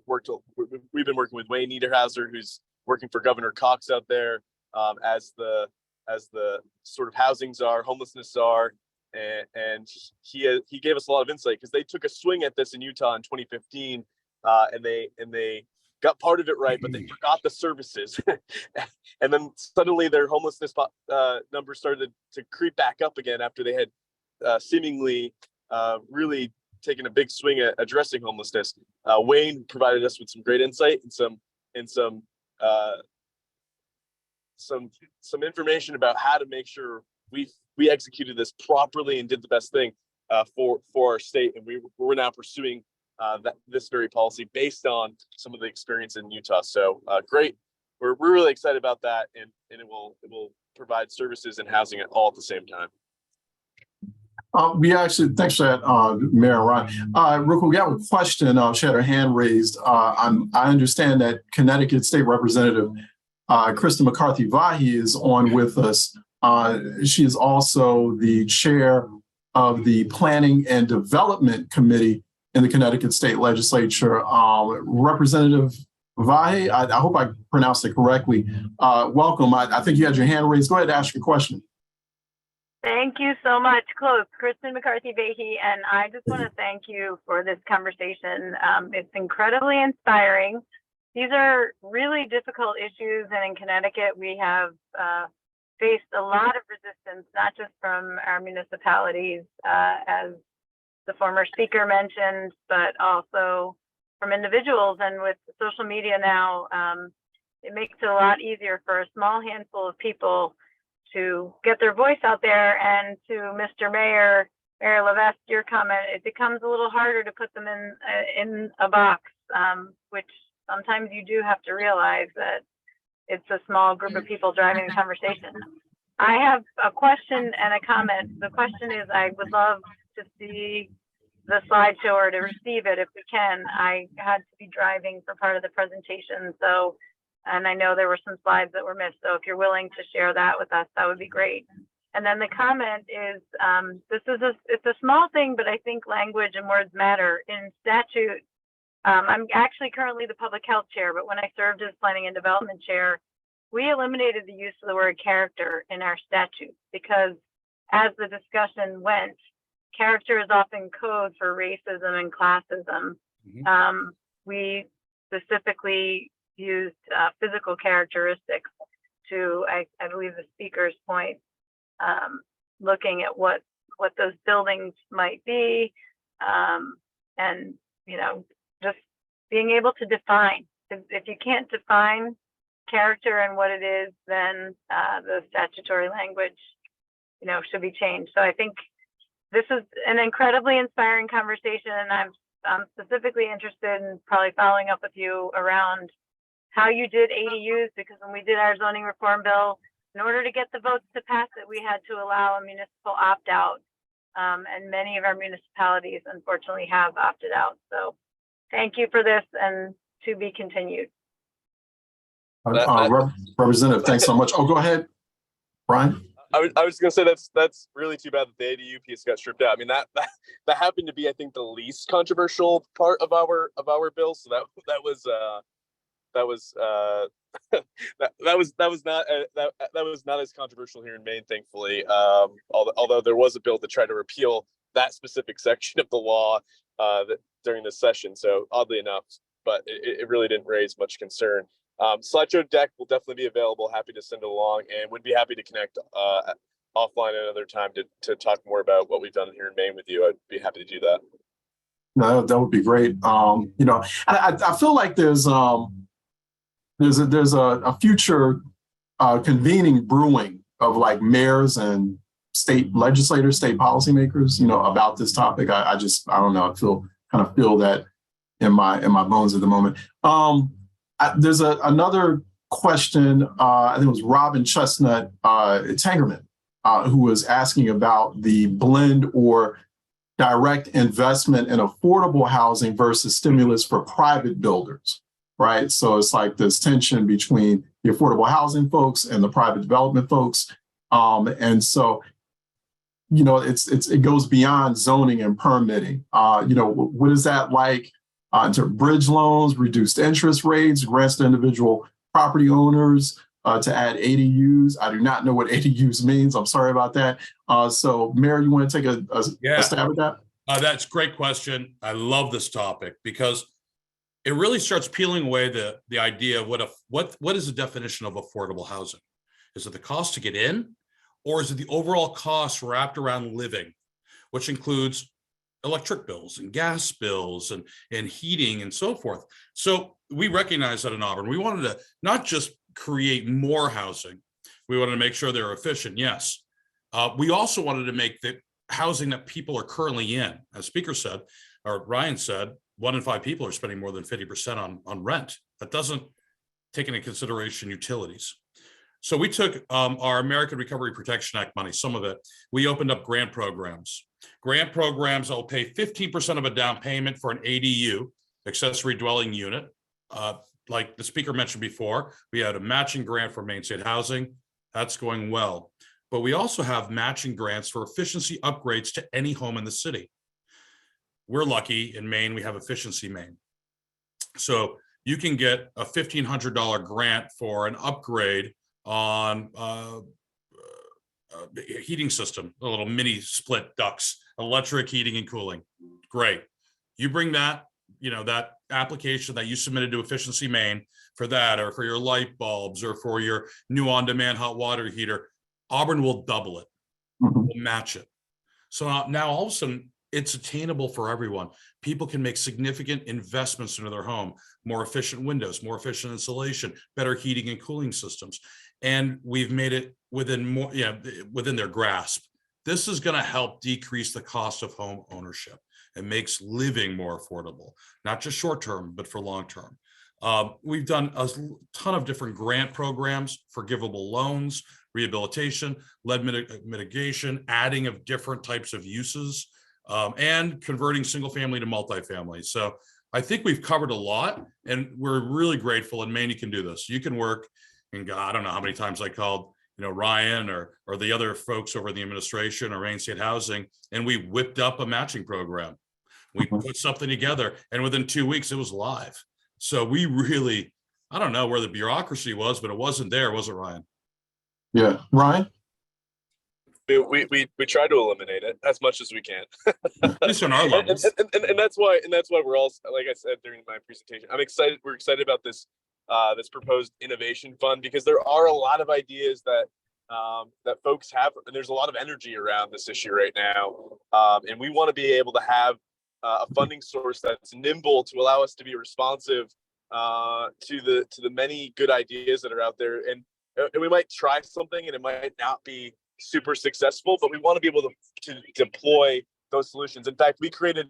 We've been working with Wayne Niederhauser, who's working for Governor Cox out there as the sort of housing czar, homelessness czar, and he gave us a lot of insight, because they took a swing at this in Utah in 2015, and they got part of it right, but they forgot the services, and then suddenly their homelessness numbers started to creep back up again after they had seemingly really taken a big swing at addressing homelessness. Wayne provided us with some great insight and some information about how to make sure we executed this properly and did the best thing for our state. And we're now pursuing this very policy based on some of the experience in Utah. So great we're really excited about that, and it will provide services and housing all at the same time. We actually, thanks for that, Mayor Ron. Real quick, we have a question. She had her hand raised. I understand that Connecticut State Representative Kristen McCarthy-Vahi is on with us. She is also the chair of the Planning and Development Committee in the Connecticut State Legislature. Representative Vahi, I hope I pronounced it correctly. Welcome. I think you had your hand raised. Go ahead and ask your question. Thank you so much. Close. Kristen McCarthy-Vahi, and I just want to thank you for this conversation. It's incredibly inspiring. These are really difficult issues, and in Connecticut, we have faced a lot of resistance, not just from our municipalities, as the former speaker mentioned, but also from individuals. And with social media now, it makes it a lot easier for a small handful of people to get their voice out there. And to Mr. Mayor Levesque, your comment, it becomes a little harder to put them in a box, which sometimes you do have to realize that it's a small group of people driving the conversation. I have a question and a comment. The question is, I would love to see the slideshow or to receive it if we can. I had to be driving for part of the presentation, so, and I know there were some slides that were missed. So if you're willing to share that with us, that would be great. And then the comment is, it's a small thing, but I think language and words matter. In statute, I'm actually currently the public health chair, but when I served as planning and development chair, we eliminated the use of the word character in our statute because as the discussion went, character is often code for racism and classism. Mm-hmm. We specifically used physical characteristics to, I believe, the speaker's point, looking at what those buildings might be, and just being able to define. If you can't define character and what it is, then the statutory language, should be changed. So I think this is an incredibly inspiring conversation, and I'm specifically interested in probably following up with you around how you did ADUs, because when we did our zoning reform bill, in order to get the votes to pass it, we had to allow a municipal opt-out, and many of our municipalities unfortunately have opted out. So thank you for this, and to be continued. Representative, thanks so much. Oh, go ahead, Brian. I was going to say that's really too bad that the ADU piece got stripped out. I mean, that happened to be, I think, the least controversial part of our bill. So that was not as controversial here in Maine, thankfully. Although there was a bill to try to repeal that specific section of the law during this session. So oddly enough, but it really didn't raise much concern. Slideshow deck will definitely be available. Happy to send it along, and would be happy to connect offline at another time to talk more about what we've done here in Maine with you. I'd be happy to do that. No, that would be great. I feel like there's a future convening brewing of like mayors and state legislators, state policymakers, about this topic. I don't know. I kind of feel that in my bones at the moment. There's another question. I think it was Robin Chestnut Tangerman, who was asking about the blend or direct investment in affordable housing versus stimulus for private builders, right? So it's like this tension between the affordable housing folks and the private development folks. And so, it goes beyond zoning and permitting. What is that like? To bridge loans, reduced interest rates, grants to individual property owners to add ADUs. I do not know what ADUs means. I'm sorry about that. So, Mayor, you want to take a stab at that? That's a great question. I love this topic because it really starts peeling away the idea of what is the definition of affordable housing? Is it the cost to get in, or is it the overall cost wrapped around living, which includes electric bills and gas bills and heating and so forth? So we recognize that in Auburn, we wanted to not just create more housing, we wanted to make sure they're efficient. Yes. We also wanted to make the housing that people are currently in, as Speaker said, or Ryan said, 1 in 5 people are spending more than 50% on rent. That doesn't taking into consideration utilities. So we took our American Recovery Protection Act money, some of it, we opened up grant programs. Grant programs that will pay 15% of a down payment for an ADU, accessory dwelling unit. Like the speaker mentioned before, we had a matching grant for Maine State Housing. That's going well. But we also have matching grants for efficiency upgrades to any home in the city. We're lucky in Maine, we have Efficiency Maine. So you can get a $1,500 grant for an upgrade on heating system, a little mini split ducts, electric heating and cooling. Great. You bring that, that application that you submitted to Efficiency Maine for that, or for your light bulbs, or for your new on-demand hot water heater, Auburn will double it, will match it. So now all of a sudden it's attainable for everyone. People can make significant investments into their home, more efficient windows, more efficient insulation, better heating and cooling systems. And we've made it within their grasp. This is going to help decrease the cost of home ownership. It makes living more affordable, not just short term, but for long term. We've done a ton of different grant programs, forgivable loans, rehabilitation, lead mitigation, adding of different types of uses, and converting single family to multifamily. So I think we've covered a lot, and we're really grateful. In Maine, you can do this. You can work, and I don't know how many times I called, Ryan or the other folks over the administration or Maine State Housing, and we whipped up a matching program. We put something together, and within 2 weeks it was live. So we really, I don't know where the bureaucracy was, but it wasn't there, was it, Ryan? Yeah, Ryan? We try to eliminate it as much as we can. At least on our levels. And that's why we're all, like I said during my presentation, I'm excited. We're excited about this this proposed innovation fund, because there are a lot of ideas that that folks have, and there's a lot of energy around this issue right now. And we want to be able to have a funding source that's nimble to allow us to be responsive to the many good ideas that are out there. And we might try something and it might not be super successful, but we want to be able to deploy those solutions. In fact, we created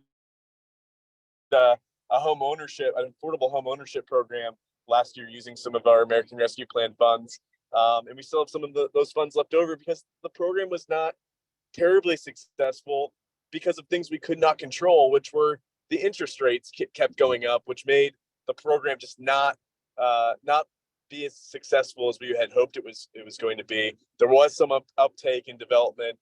an affordable home ownership program last year using some of our American Rescue Plan funds. And we still have some of those funds left over because the program was not terribly successful because of things we could not control, which were the interest rates kept going up, which made the program just not be as successful as we had hoped it was going to be. There was some uptake in development.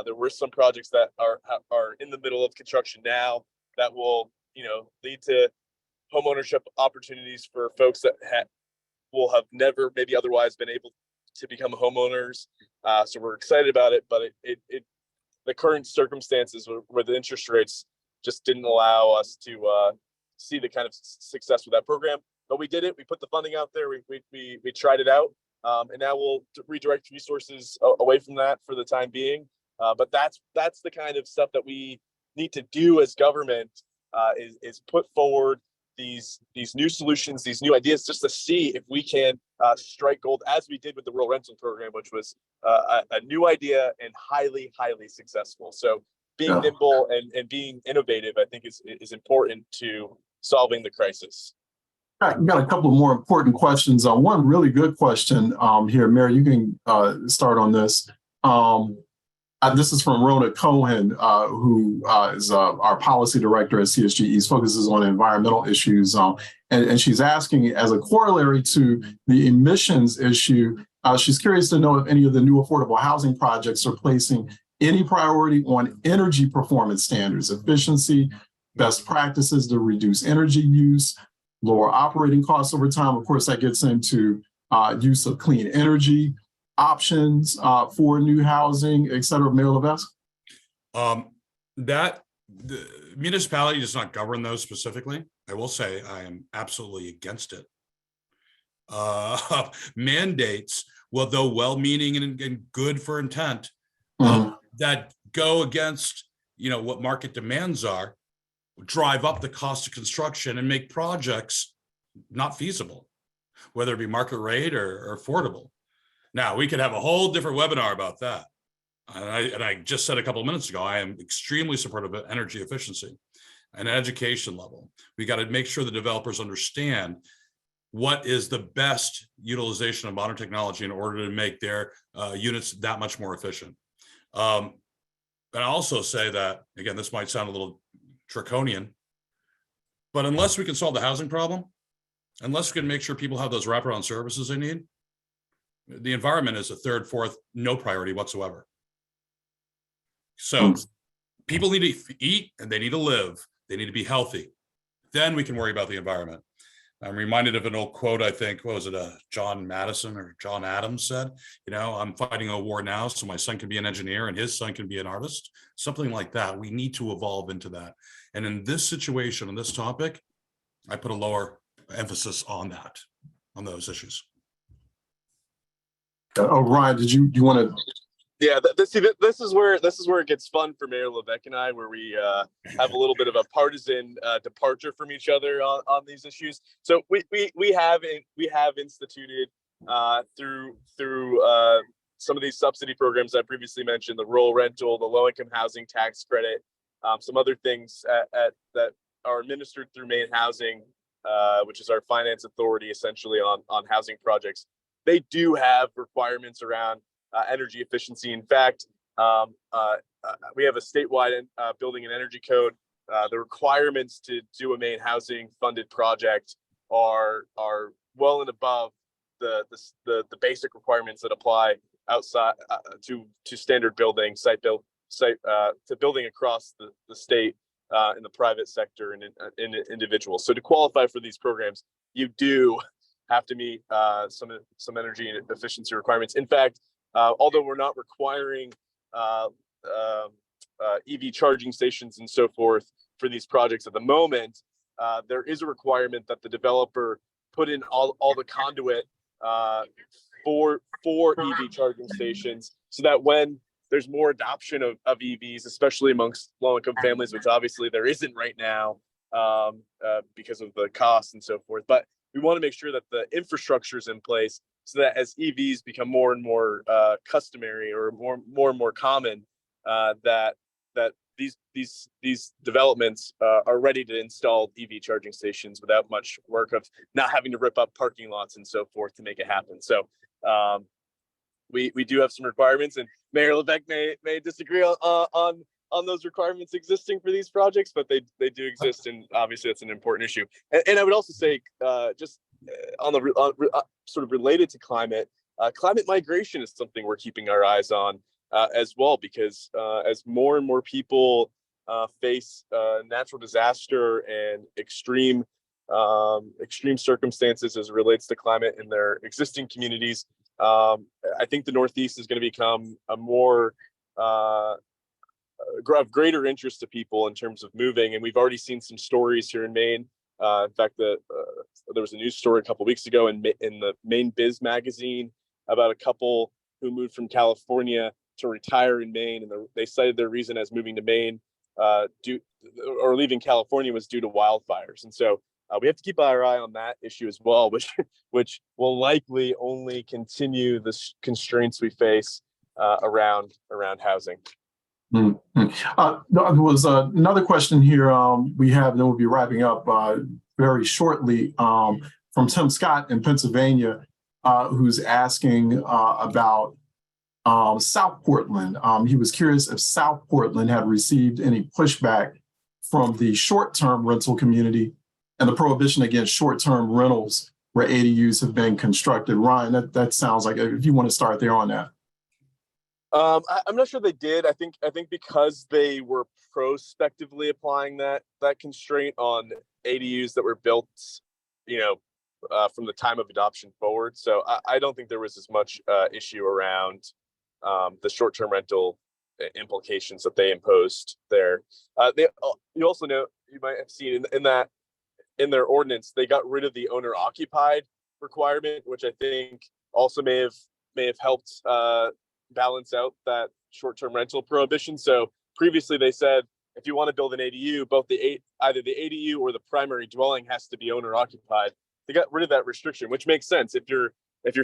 There were some projects that are in the middle of construction now that will lead to homeownership opportunities for folks that will have never maybe otherwise been able to become homeowners. So we're excited about it, but the current circumstances where the interest rates just didn't allow us to see the kind of success with that program. But we did it. We put the funding out there. We tried it out, and now we'll redirect resources away from that for the time being. But that's the kind of stuff that we need to do as government, is put forward these new solutions, these new ideas, just to see if we can strike gold, as we did with the rural rental program, which was a new idea and highly successful. So being nimble and being innovative, I think, is important to solving the crisis. We've got a couple of more important questions. One really good question here. Mary, you can start on this. This is from Rona Cohen, who is our policy director at CSG East, focuses on environmental issues. And she's asking, as a corollary to the emissions issue, she's curious to know if any of the new affordable housing projects are placing any priority on energy performance standards, efficiency, best practices to reduce energy use, lower operating costs over time. Of course, that gets into use of clean energy options for new housing, et cetera. Mayor Levesque? That the municipality does not govern those specifically. I will say I am absolutely against it. Mandates, well, though well-meaning and good for intent, that go against what market demands are, drive up the cost of construction and make projects not feasible, whether it be market rate or affordable. Now, we could have a whole different webinar about that. And I just said a couple of minutes ago, I am extremely supportive of energy efficiency and education level. We got to make sure the developers understand what is the best utilization of modern technology in order to make their units that much more efficient. And I also say that, again, this might sound a little draconian, but unless we can solve the housing problem, unless we can make sure people have those wraparound services they need, the environment is a third, fourth, no priority whatsoever. So people need to eat and they need to live. They need to be healthy. Then we can worry about the environment. I'm reminded of an old quote, I think, what was it, John Madison or John Adams said, I'm fighting a war now so my son can be an engineer and his son can be an artist, something like that. We need to evolve into that. And in this situation, on this topic, I put a lower emphasis on that, on those issues. Oh, Ryan, do you want to? Yeah, this is where it gets fun for Mayor Levesque and I, where we have a little bit of a partisan departure from each other on these issues. So we have instituted through some of these subsidy programs I previously mentioned, the rural rental, the low-income housing tax credit, some other things that are administered through Maine Housing, which is our finance authority essentially on housing projects. They do have requirements around energy efficiency. In fact, we have a statewide building and energy code. The requirements to do a Maine Housing funded project are well and above the basic requirements that apply outside to standard building, to building across the state in the private sector and in individuals. So to qualify for these programs, you do have to meet some energy efficiency requirements. In fact, although we're not requiring EV charging stations and so forth for these projects at the moment, there is a requirement that the developer put in all the conduit for EV charging stations, so that when there's more adoption of EVs, especially amongst low-income families, which obviously there isn't right now because of the costs and so forth, but we want to make sure that the infrastructure is in place so that as EVs become more and more customary or more and more common, that these developments are ready to install EV charging stations without much work of not having to rip up parking lots and so forth to make it happen. So we do have some requirements, and Mayor Levesque may disagree on those requirements existing for these projects, but they do exist, and obviously that's an important issue. And I would also say, just on sort of related to climate migration is something we're keeping our eyes on as well, because as more and more people face natural disaster and extreme circumstances as it relates to climate in their existing communities, I think the Northeast is going to become a more of greater interest to people in terms of moving. And we've already seen some stories here in Maine. In fact, there was a news story a couple of weeks ago in the Maine Biz magazine about a couple who moved from California to retire in Maine, and they cited their reason as moving to Maine leaving California was due to wildfires. And so we have to keep our eye on that issue as well, which will likely only continue the constraints we face around housing. Mm-hmm. There was another question here we have, and then we'll be wrapping up very shortly, from Tim Scott in Pennsylvania, who's asking about South Portland. He was curious if South Portland had received any pushback from the short-term rental community and the prohibition against short-term rentals where ADUs have been constructed. Ryan, that sounds like, if you want to start there on that. I'm not sure they did. I think because they were prospectively applying that constraint on ADUs that were built, from the time of adoption forward. So I don't think there was as much issue around the short-term rental implications that they imposed there. You also know, you might have seen in their ordinance, they got rid of the owner-occupied requirement, which I think also may have helped balance out that short-term rental prohibition. So previously they said, if you want to build an ADU, either the ADU or the primary dwelling has to be owner-occupied. They got rid of that restriction, which makes sense. If you're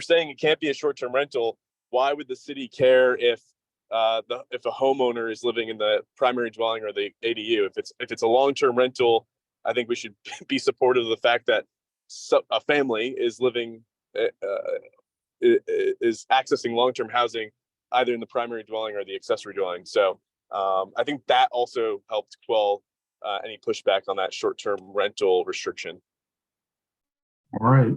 saying it can't be a short-term rental, why would the city care if a homeowner is living in the primary dwelling or the ADU? If it's a long-term rental, I think we should be supportive of the fact that a family is living, is accessing long-term housing, either in the primary dwelling or the accessory dwelling. So I think that also helped quell any pushback on that short-term rental restriction. All right.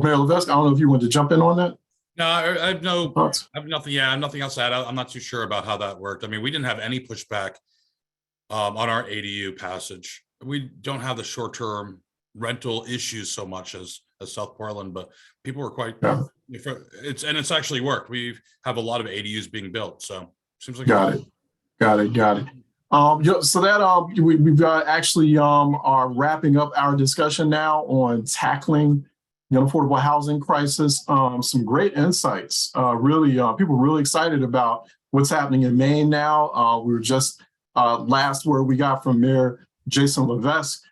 Mayor Levesque, I don't know if you want to jump in on that. No, I have no, Thoughts? I have nothing. Yeah, nothing else to add. I'm not too sure about how that worked. I mean, we didn't have any pushback on our ADU passage. We don't have the short-term rental issues so much as South Portland, but people were quite. Yeah. It's actually worked. We have a lot of ADUs being built, so seems like Got it. So that we've actually are wrapping up our discussion now on tackling the unaffordable housing crisis. Some great insights. Really, people are really excited about what's happening in Maine now. We were just last word we got from Mayor Jason Levesque.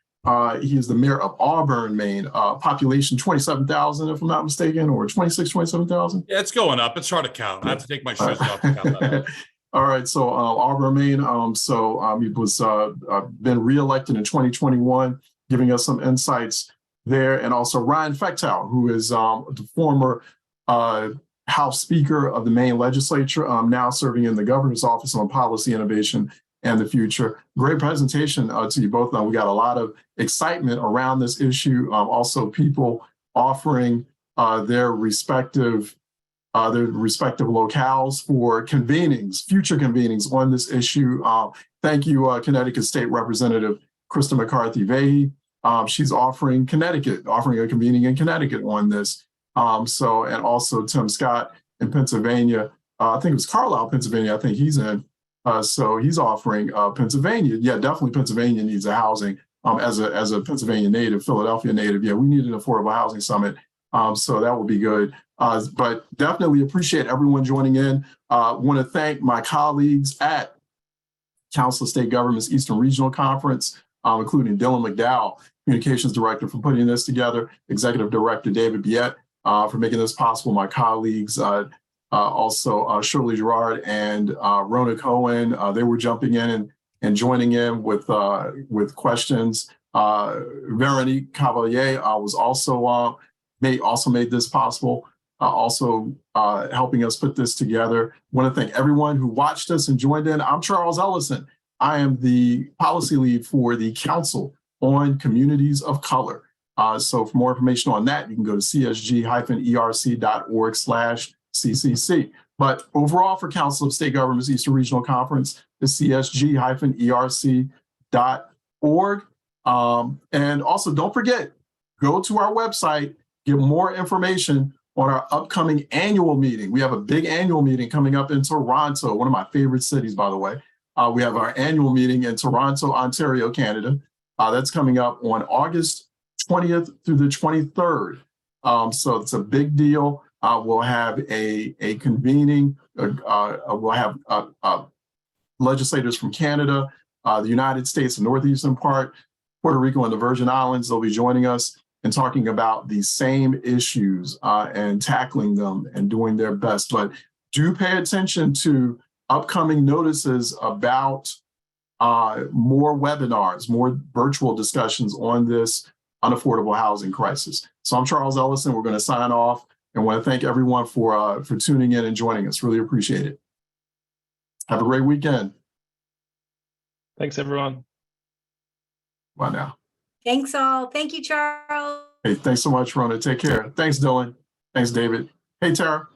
He is the mayor of Auburn, Maine. Population 27,000, if I'm not mistaken, or 27,000. Yeah, it's going up. It's hard to count. I have to take my shoes off to count that out. All right, so Auburn, Maine. He was been reelected in 2021, giving us some insights there, and also Ryan Fechtow, who is the former House Speaker of the Maine Legislature, now serving in the Governor's Office on Policy Innovation and the Future. Great presentation to you both. We got a lot of excitement around this issue. Also, people offering their respective locales for convenings, future convenings on this issue. Thank you, Connecticut State Representative Krista McCarthy-Vahey. She's offering a convening in Connecticut on this. And also Tim Scott in Pennsylvania. I think it was Carlisle, Pennsylvania. I think he's in. So he's offering Pennsylvania. Yeah, definitely Pennsylvania needs a housing. As a Pennsylvania native, Philadelphia native, yeah, we need an affordable housing summit. So that will be good. But definitely appreciate everyone joining in. Want to thank my colleagues at Council of State Governments Eastern Regional Conference, including Dylan McDowell, Communications Director, for putting this together, Executive Director David YIMBY-est for making this possible, my colleagues, also Shirley Gerard and Rona Cohen. They were jumping in and joining in with questions. Veronique Cavalier was also made this possible, helping us put this together. I want to thank everyone who watched us and joined in. I'm Charles Ellison. I am the policy lead for the Council on Communities of Color. So for more information on that, you can go to csg-erc.org/CCC. But overall, for Council of State Governments Eastern Regional Conference, the csg-erc.org. And also, don't forget, go to our website, get more information on our upcoming annual meeting. We have a big annual meeting coming up in Toronto, one of my favorite cities, by the way. We have our annual meeting in Toronto, Ontario, Canada. That's coming up on August 20th through the 23rd. So it's a big deal. We'll have a convening. We'll have legislators from Canada, the United States, the northeastern part, Puerto Rico, and the Virgin Islands. They'll be joining us and talking about these same issues and tackling them and doing their best. But do pay attention to upcoming notices about more webinars, more virtual discussions on this unaffordable housing crisis. So I'm Charles Ellison. We're going to sign off and want to thank everyone for tuning in and joining us. Really appreciate it. Have a great weekend. Thanks, everyone. Bye now. Thanks all. Thank you, Charles. Hey, thanks so much, Rona. Take care. Thanks, Dylan. Thanks, David. Hey, Tara.